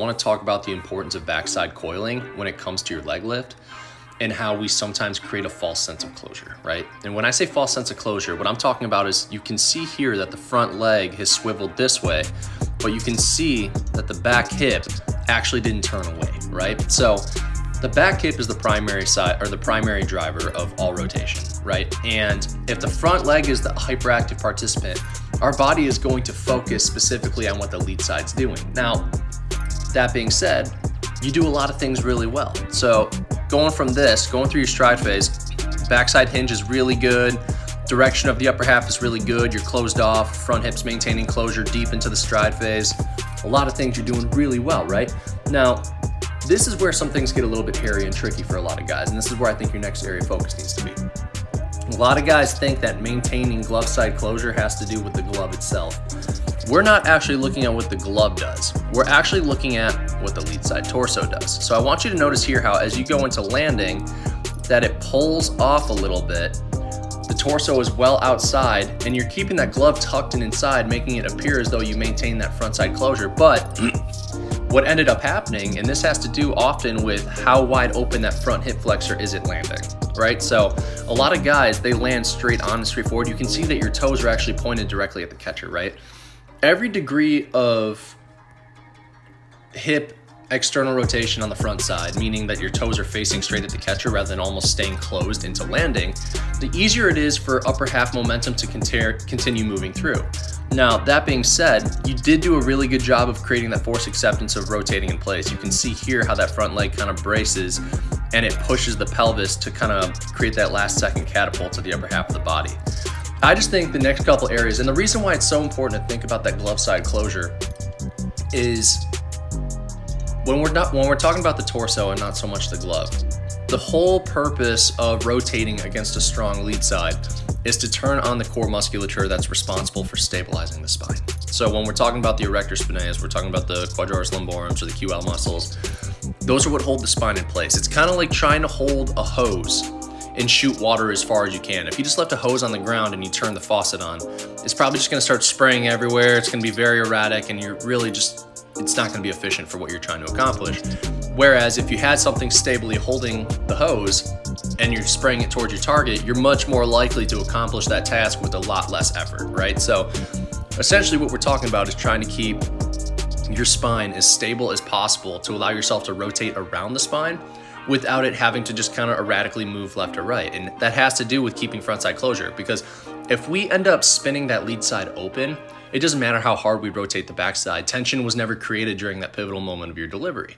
want to talk about the importance of backside coiling when it comes to your leg lift and how we sometimes create a false sense of closure, right? And when I say false sense of closure, what I'm talking about is you can see here that the front leg has swiveled this way, but you can see that the back hip actually didn't turn away, right? So the back hip is the primary side or the primary driver of all rotation, right? And if the front leg is the hyperactive participant, our body is going to focus specifically on what the lead side's doing. Now, that being said, you do a lot of things really well. So going through your stride phase, backside hinge is really good. Direction of the upper half is really good. You're closed off, front hips maintaining closure deep into the stride phase. A lot of things you're doing really well, right? Now, this is where some things get a little bit hairy and tricky for a lot of guys, and this is where I think your next area of focus needs to be. A lot of guys think that maintaining glove side closure has to do with the glove itself. We're not actually looking at what the glove does. We're actually looking at what the lead side torso does. So I want you to notice here how as you go into landing, that it pulls off a little bit. The torso is well outside, and you're keeping that glove tucked in inside, making it appear as though you maintain that front side closure. But what ended up happening, and this has to do often with how wide open that front hip flexor is at landing, right? So a lot of guys, they land straight on and straight forward. You can see that your toes are actually pointed directly at the catcher, right? Every degree of hip external rotation on the front side, meaning that your toes are facing straight at the catcher rather than almost staying closed into landing, the easier it is for upper half momentum to continue moving through. Now, that being said, you did do a really good job of creating that force acceptance of rotating in place. You can see here how that front leg kind of braces and it pushes the pelvis to kind of create that last second catapult to the upper half of the body. I just think the next couple areas, and the reason why it's so important to think about that glove side closure is when we're talking about the torso and not so much the glove, the whole purpose of rotating against a strong lead side is to turn on the core musculature that's responsible for stabilizing the spine. So when we're talking about the erector spinatus, we're talking about the quadratus lumborum or the QL muscles. Those are what hold the spine in place. It's kind of like trying to hold a hose and shoot water as far as you can. If you just left a hose on the ground and you turn the faucet on, it's probably just gonna start spraying everywhere. It's gonna be very erratic and it's not gonna be efficient for what you're trying to accomplish. Whereas if you had something stably holding the hose and you're spraying it towards your target, you're much more likely to accomplish that task with a lot less effort, right? So essentially what we're talking about is trying to keep your spine as stable as possible to allow yourself to rotate around the spine without it having to just kind of erratically move left or right. And that has to do with keeping frontside closure, because if we end up spinning that lead side open, it doesn't matter how hard we rotate the backside. Tension was never created during that pivotal moment of your delivery.